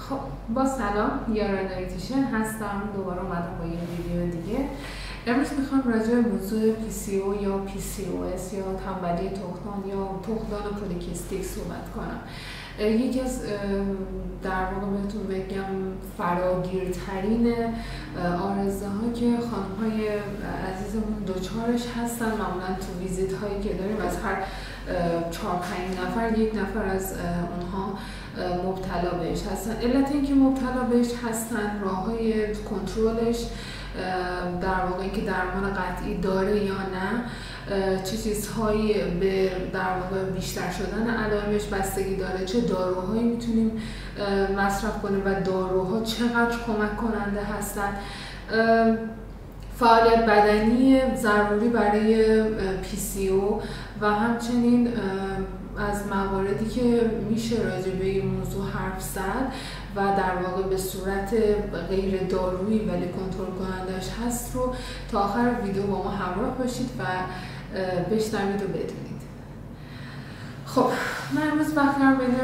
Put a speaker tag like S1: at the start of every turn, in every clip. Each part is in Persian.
S1: خب با سلام، یارا دایتیشن هستم. دوباره اومدم با یه ویدیو دیگه. امروز میخوام راجع به موضوع PCO یا PCOS یا تنبلی تخمدان یا تخمدان پولیکیستیک صحبت کنم. یکی از در واقع بهتون بگم فراگیرترین آرزه ها که خانم های عزیزمون دوچارش هستن. معمولا تو ویزیت هایی که داریم از هر 4-5 نفر یک نفر از اونها مبتلا بهش هستن. علت اینکه مبتلا بهش هستن، راه های کنترلش، در واقع اینکه درمان قطعی داره یا نه، چه چیزهایی به در واقع بیشتر شدن علائمش بستگی داره، چه داروهایی میتونیم مصرف کنیم و داروها چقدر کمک کننده هستن، فعالیت بدنی ضروری برای PCO و همچنین از مواردی که میشه راجع به این موضوع حرف زد و در واقع به صورت غیر دارویی ولی کنترل کنندش هست رو تا آخر ویدیو با ما همراه باشید و بشنوید و بدونید. خب من امروز وقت دارم بین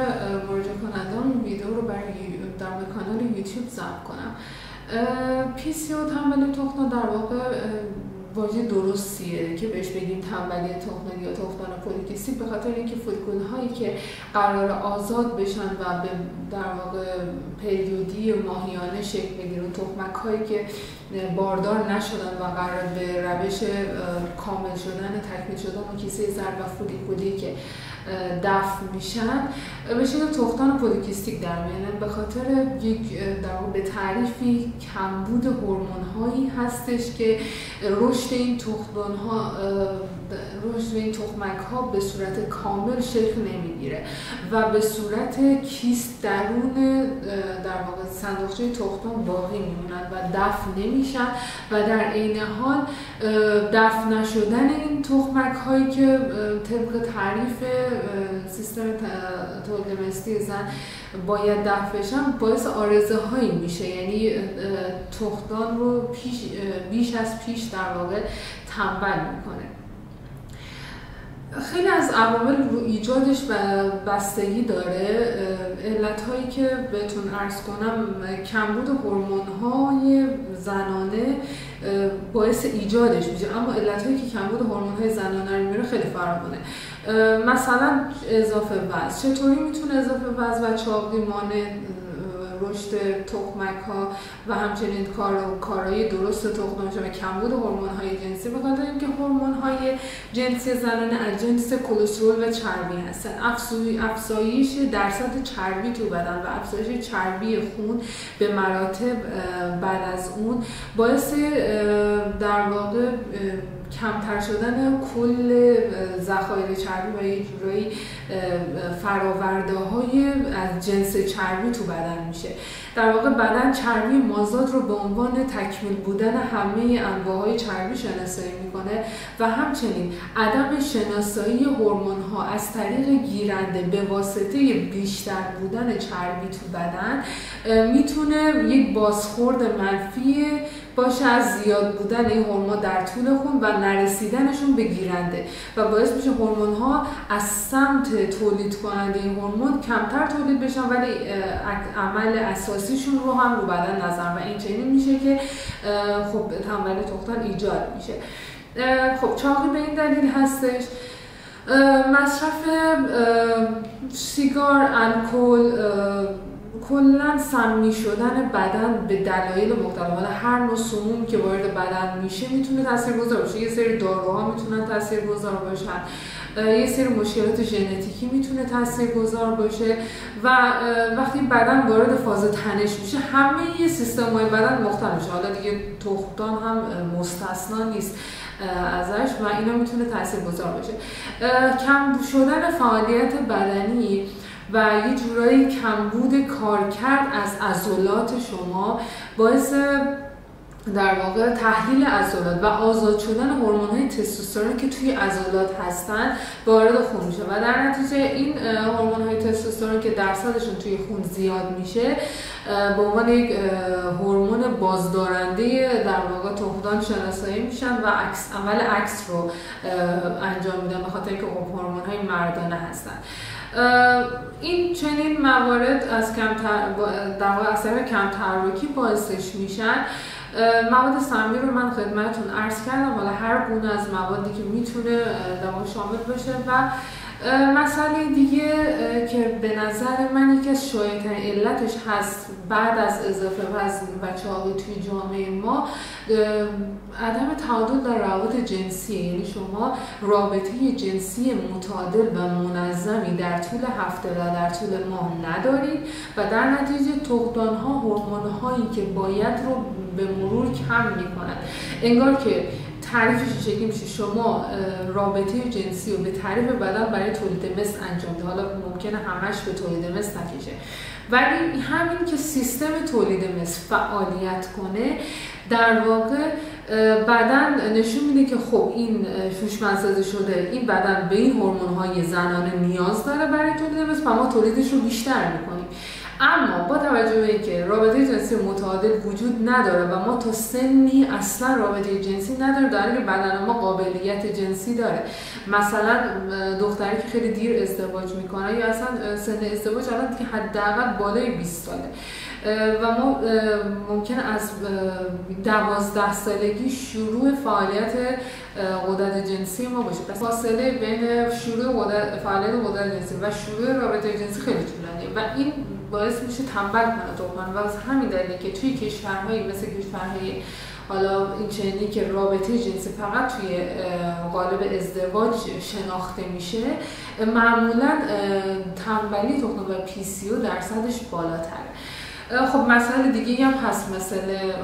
S1: مراجعه کننده‌ام این ویدیو رو برای در کانال یوتیوب ضبط کنم. PCO تنبلی تخمدان در واقع واژه درستیه که بهش بگیم تنبلی تخمدان یا تخمدان پولیکیستیک، به خاطر اینکه فولکول هایی که قرار آزاد بشن و به در واقع پریودی ماهیانه شکل بگیرن، تخمک هایی که باردار نشدن و قرار به روش کامل شدن، تکمیل شدن و کیسه زرد و فولیکولی که دفن میشن به شکل تخمدان پولیکیستیک در میاد. به خاطر یک در واقع به تعریفی کمبود هورمون هایی هستش که رشد این تخمک ها به صورت کامل شکل نمیگیره و به صورت کیست درون در واقع صندوقچه تخمدان باقی میمونن و دفن نمیشن و در عین حال دفن نشدن این تخمک هایی که طبق تعریف سیستم تولید مثلی زن باید دفع بشن باعث آرزه هایی میشه، یعنی تخمدان رو بیش از پیش در واقع تنبل میکنه. خیلی از عوامل رو ایجادش بستگی داره. علتهایی که بهتون عرض کنم، کمبود هورمون‌های زنانه باعث ایجادش میشه، اما علتهایی که کمبود هورمون‌های زنانه رو میاره خیلی فراوانه. مثلا اضافه وزن. چطوری میتونه اضافه وزن و چاقی مانع رشد تخمک ها و همچنین کارهای درست تخمدان و کمبود هورمون های جنسی؟ به خاطر اینکه هورمون های جنسی زنانه از جنس کلسترول و چربی هستن. افزایش درصد چربی تو بدن و افزایش چربی خون به مراتب بعد از اون باعث در واقع کمتر شدن کل ذخایر چربی و یه جورایی فراورده های از جنس چربی تو بدن میشه. در واقع بدن چربی مازاد رو به عنوان تکمیل بودن همه انواع چربی شناسایی میکنه و همچنین عدم شناسایی هورمون ها از طریق گیرنده به واسطه بیشتر بودن چربی تو بدن میتونه یک بازخورد منفی باشه از زیاد بودن این هورمون در طول خون و نرسیدنشون به گیرنده و باعث میشه هورمون ها از سمت تولید کننده این هورمون کمتر تولید بشن ولی عمل اساسیشون رو هم رو بدن نذارن و این چنین میشه که خب تنبلی تخمدان ایجاد میشه. خب چاقی به این دلیل هستش. مصرف سیگار، الکل، کلا سمی شدن بدن به دلایل مختلف، هر نوع سموم که وارد بدن میشه میتونه تاثیرگذار باشه. یه سری داروها میتونن تاثیرگذار باشن، یه سری مشکلات ژنتیکی میتونه تاثیرگذار باشه و وقتی بدن وارد فاز تنش میشه همه یه سیستم‌های بدن مختل میشه. حالا دیگه تخمدان هم مستثنا نیست ازش و اینا میتونه تاثیرگذار باشه. کم شدن فعالیت بدنی و یه جورایی کمبود کارکرد از عضلات شما باعث در واقع تحلیل عضلات و آزاد شدن هورمون‌های تستوسترون که توی عضلات هستن وارد خون میشه و در نتیجه این هورمون‌های تستوسترون که درصدشون توی خون زیاد میشه به عنوان یک هورمون بازدارنده در واقع تخمدان شناسایی میشن و عمل عکس رو انجام میدن به خاطر اینکه هورمون‌های مردانه هستن. این چنین موارد از در واقع اثر کم تحرکی باعثش میشن. مواد سمی رو من خدمتتون عرض کردم، حالا هر گونه از موادی که میتونه در واقع شامل بشه. و مسئله دیگه که به نظر من یکی از شایع‌ترین علتش هست بعد از اضافه وزن و چاقی توی جامعه ما، عدم تعادل در روابط جنسی. یعنی شما رابطه جنسی متعادل و منظمی در طول هفته و در طول ماه ندارید و در نتیجه تقدان‌ها، هورمون‌هایی که باید رو به مرور کم می‌کنند. انگار که تعریفش شکلی میشه شما رابطه جنسی رو به تعریف بدن برای تولید مثل انجام ده. حالا ممکنه همش به تولید مثل نکشه، ولی همین که سیستم تولید مثل فعالیت کنه در واقع بدن نشون میده که خب این هوشمندسازی شده، این بدن به این هورمون‌های زنانه نیاز داره برای تولید مثل و ما تولیدش رو بیشتر میکنیم. اما با توجه به اینکه رابطه جنسی متعادل وجود نداره و ما تا سنی اصلا رابطه جنسی نداره، در حالی که بدن ما قابلیت جنسی داره. مثلا دختری که خیلی دیر ازدواج میکنه یا اصلا سن ازدواج الان که حداقل بالای 20 ساله و ما ممکنه از 12 سالگی شروع فعالیت غدد جنسی ما باشه. پس فاصله بین شروع فعالیت غدد جنسی و شروع رابطه جنسی خیلی طولانیه و این باعث میشه تنبل کنه دختران. و از همین دلیله که توی کشورهایی مثل کشورهای حالا این چنینی که رابطه جنسی فقط توی قالب ازدواج شناخته میشه، معمولا تنبلی تخم و PCO درصدش بالاتره. خب مسائل دیگه هم هست،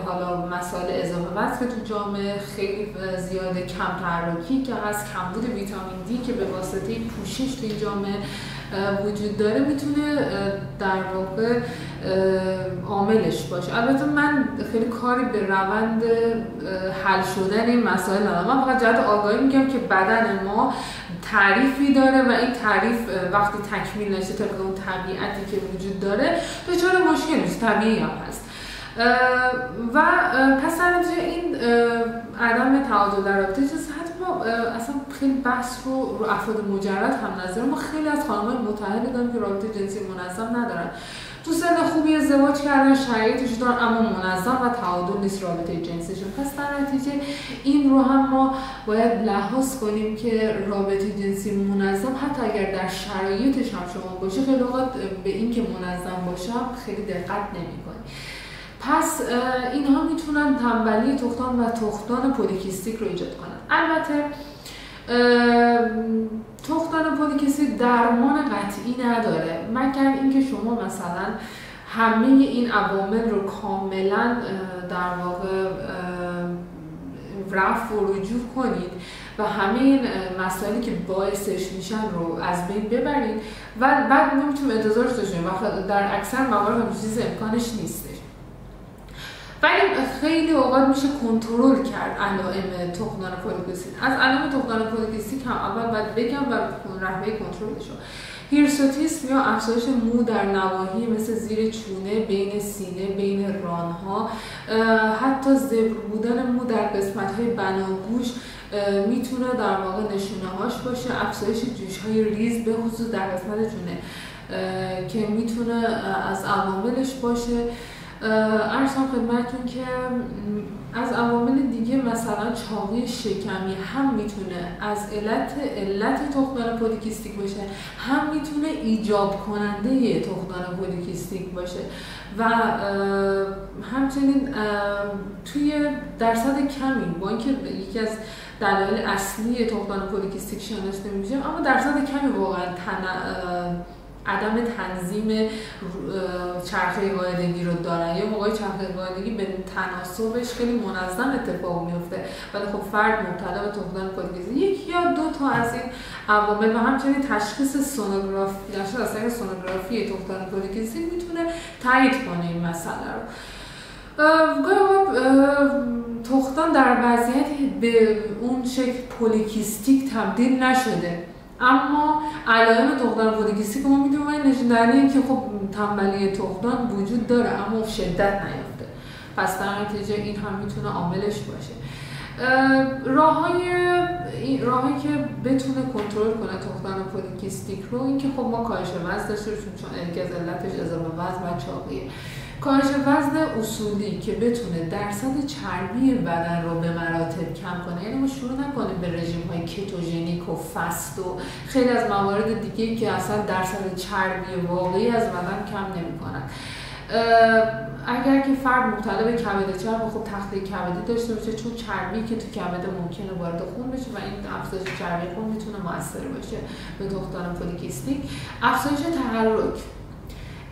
S1: حالا مسائل اضافه وزن که تو جامعه خیلی زیاده، کم تحرکی که هست، کمبود ویتامین دی که به واسطه پوشش تو این جامعه وجود داره میتونه در واقع عاملش باشه. البته من خیلی کاری به روند حل شدن این مسائل ندارم، من فقط جهت آگاهی میگم که بدن ما تعریفی داره و این تعریف وقتی تکمیل نشه طبق اون طبیعتی که وجود داره دچار مشکل میشه، طبیعی هم هست. و پس در نتیجه این عدم تعادل در رابطه جنسی، حتی ما اصلا خیلی بحث رو افراد مجرد هم نظر، ما خیلی از خانم‌های متعهد داریم که رابطه جنسی منظم ندارن، تو سن خوبی ازدواج کردن، شرایطش دارن، اما منظم و تعادل نیست رابطه جنسیشون. پس در نتیجه این رو هم ما باید لحاظ کنیم که رابطه جنسی منظم حتی اگر در شرایطش هم شما باشه، خیلی اوقات به این که منظم باشه خیلی دقت نمی‌کنیم. پس اینها میتونن تنبلی تخمدان و تخمدان پلیکیستیک رو ایجاد کنن. البته تخمدان پلیکیستیک درمان قطعی نداره، مگر اینکه شما مثلا همه این عوامل رو کاملا در واقع رفع و رجوع کنید و همه این مسائلی که باعثش میشن رو از بین ببرید و بعد نمیتونیم انتظارش داشتیم و در اکثر موارد هم چیز امکانش نیستش. ولی خیلی اوقات میشه کنترل کرد علائم تخمدان پلیکیستیک. از علائم تخمدان پلیکیستیک هم اول باید بگم و رهبه کنترلش رو. هیرسوتیسم یا افزایش مو در نواحی مثل زیر چونه، بین سینه، بین رانها، حتی زبر بودن مو در قسمت‌های بناگوش میتونه در واقع نشونه هاش باشه. افزایش جوش های ریز به خصوص در قسمت چونه که میتونه از عواملش باشه. عرضم خدمتتون که از عوامل دیگه مثلا چاقی شکمی هم میتونه از علت تخمدان پلیکیستیک باشه، هم میتونه ایجاب کننده تخمدان پلیکیستیک باشه و همچنین توی درصد کمی با اینکه یکی از دلایل اصلی تخمدان پلیکیستیک شناخته میشه، اما درصد کمی واقعا عدم تنظیم چرخه قاعدگی رو دارن. یه موقعی چرخه قاعدگی به تناسبش خیلی منظم اتفاق میفته، ولی خب فرد مبتلا به تخمدان پلیکیستیک یک یا دو تا از این عوامل و همچنین تشخیص سونوگرافی در اثر سونوگرافی تخمدان پلیکیستیک میتونه تایید کنه این مسئله رو. تخمدان در وضعیتی به اون شکل پلیکیستیک تبدیل نشده، اما علائم تخمدان پلیکیستیک ما میدونیم نشون دهنده این که خب تنبلی تخمدان وجود داره اما شدت نیافته. پس در نتیجه این هم میتونه عاملش باشه. راهایی که بتونه کنترل کنه تخمدان پولیکیستیک رو، این که خب ما کاهش وزن داشته باشیم چون یکی از علتش اضافه وزن و چاقیه. کاهش وزن اصولی که بتونه درصد چربی بدن رو به مراتب کم کنه، یعنی ما شروع نکنیم به رژیم‌های کتوژنیک و فست و خیلی از موارد دیگه که اصلا درصد چربی واقعی از بدن کم نمی‌کنن. اگر که فرد مبتلا به کبد چرب، خب تخلیه کبدی داشته باشه چون چربی که تو کبد ممکنه وارد خون بشه و این افزایش چربی خون میتونه مؤثر باشه به تخمدان پولیکیستیک. افزایش تحرک،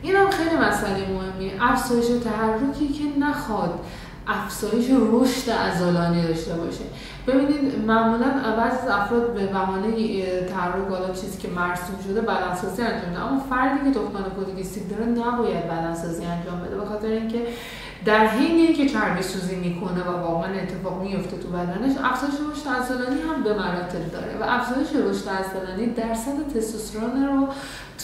S1: این هم خیلی مسئله مهمیه. افزایش تحرکی که نخواد افزایش رشد عضلانی داشته باشه. ببینید معمولا بعضی از افراد به بهانه تحرک، حالا چیزی که مرسوم شده، بدنسازی انجام میده، اما فردی که تخمدان پولیکیستیک داره نباید بدنسازی انجام بده، به خاطر اینکه در حین اینکه چربی سوزی میکنه و واقعا اتفاق میفته تو بدنش، افزایش رشد عضلانی هم به مراتب داره و افزایش رشد عضلانی درصد تستوسترون رو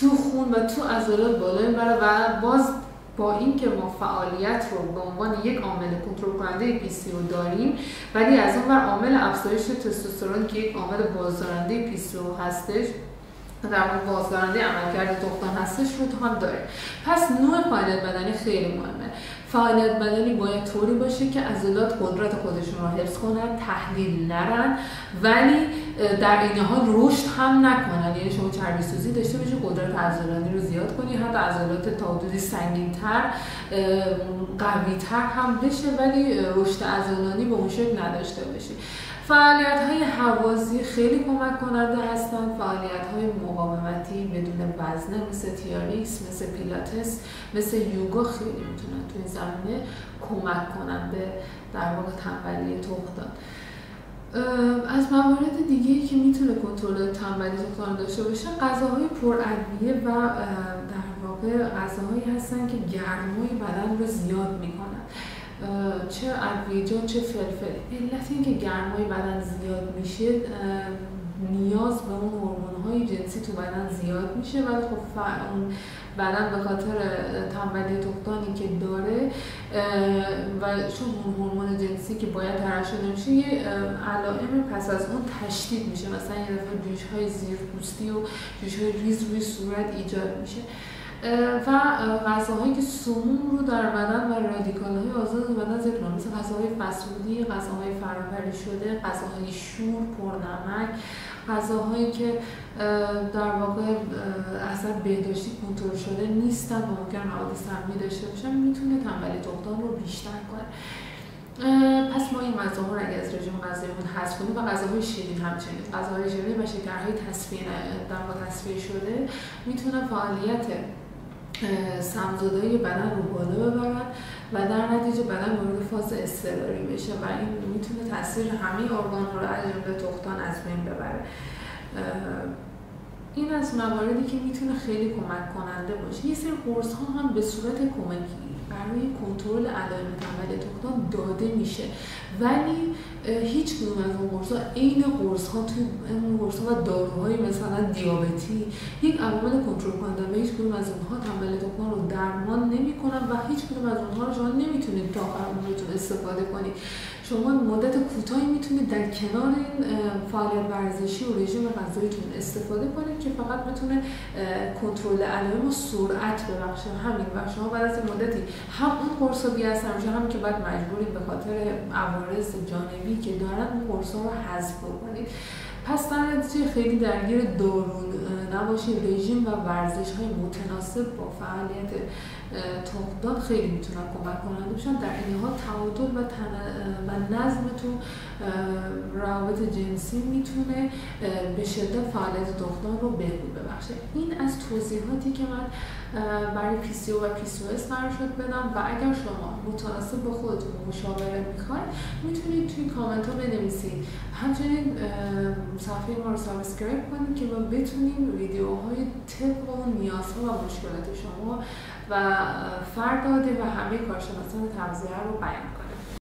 S1: تو خون و تو عضلات بالا میبره و باز با اینکه ما فعالیت رو به عنوان یک عامل کنترل کننده PCO داریم، ولی از اون بر عامل افزایش تستوسترون که یک عامل بازدارنده PCO هستش، در واقع بازدارنده عملکرد تخمدان هستش رو تو هم داره. پس نوع فعالیت بدنی خیلی مهمه. فعالیت بدنی باید طوری باشه که عضلات قدرت خودشون رو حفظ کنن، تحلیل نرن، ولی در این حال رشد هم نکنن. یعنی شما چربی سوزی داشته باشی، قدرت عضلانی رو زیاد کنی، حتی عضلات تا حدودی سنگین‌تر، قوی‌تر هم بشه، ولی رشد عضلانی به اون شکل نداشته باشی. فعالیت‌های هوازی خیلی کمک کننده هستن. فعالیت‌های مقاومتی بدون وزنه مثل TRX، مثل پیلاتس، مثل یوگا خیلی میتونن تو این زمینه کمک کنن به در واقع تنبلی تخمدان. از موارد دیگه‌ای که میتونه کنترل تنبلی تخمدان داشته باشه، غذاهای پرادویه و در واقع غذاهایی هستن که گرمای بدن رو زیاد میکنن، چه ادویه‌جات چه فلفل. علت این که گرمای بدن زیاد میشه، نیاز به اون هورمون‌های جنسی تو بدن زیاد میشه، ولی خب اون بدن به خاطر تنبلی تخمدانی که داره و چون اون هورمون جنسی که باید ترشح نمیشه، یه علائم پس از اون تشدید میشه، مثلا یه دفعه جوش‌های زیرپوستی و جوش‌های ریز روی صورت ایجاد میشه. و غذاهایی که سموم رو در بدن و رادیکال‌های آزاد بدن ذکر کنم، مثل غذاهای فس‌فودی، غذاهای فرآوری شده، غذاهای شور، پرنمک، غذاهایی که در واقع اثر بهداشتی کنترل شده نیستن و ممکن مواد سمی داشته باشن، میتونه تنبلی تخمدان رو بیشتر کنه. پس ما این غذاها رو اگه از رژیم غذاییمون حذف کنیم و غذاهای شیرین همچنین، غذاهای شیرین و شکرهای تصفیه شده میتونه فعالیت سمزدایی بدن رو بالا ببرن و در نتیجه بدن وارد فاز اضطراری بشه و این میتونه تاثیر همه ارگان‌ها رو از جمله تخمدان از بین ببره. این از مواردی که میتونه خیلی کمک کننده باشه. یه سری قرص‌ها هم به صورت کمکی برای کنترل علائم تنبلی تخمدان داده میشه، ولی هیچ کدوم از اون قرص‌ها عین قرص‌ها توی اون قرص‌ها و داروهای مثلا دیابتی یک عوامل کنترل کننده و هیچ کدوم از اونها تنبلی تخمدان رو درمان نمی‌کنن و هیچ کدوم از اونها رو شما نمیتونید تا آخر عمرتون استفاده کنید. شما مدت کوتاهی میتونید در کنار این فعالیت ورزشی و رژیم غذاییتون استفاده کنید که فقط بتونه کنترل علائم و سرعت ببخشه همین، و شما بعد از مدتی هم اون قرصا بی‌اثر میشه، هم که بعد مجبورید به خاطر عوارض جانبی که دارن اون قرصا رو حذف کنید. پس در نتیجه خیلی درگیر دارو نباشید. رژیم و ورزش‌های متناسب با فعالیت تخمدان خیلی میتونن کمک کننده باشن. در این حال تعادل و نظم تو روابط جنسی میتونه به شدت فعالیت تخمدان رو بهبود ببخشه. این از توضیحاتی که من برای PCO و PCOS قرار شد بدم و اگر شما متناسب با خودتون مشاوره میخواید میتونید توی کامنت ها بنویسید. همچنین صفحه ما رو سابسکرایب کنید که ما بتونیم ویدیوهای طبق و نیازها و مشکلات شما و فرد عادی و همه کارشناسان تغذیه رو بیان کنیم.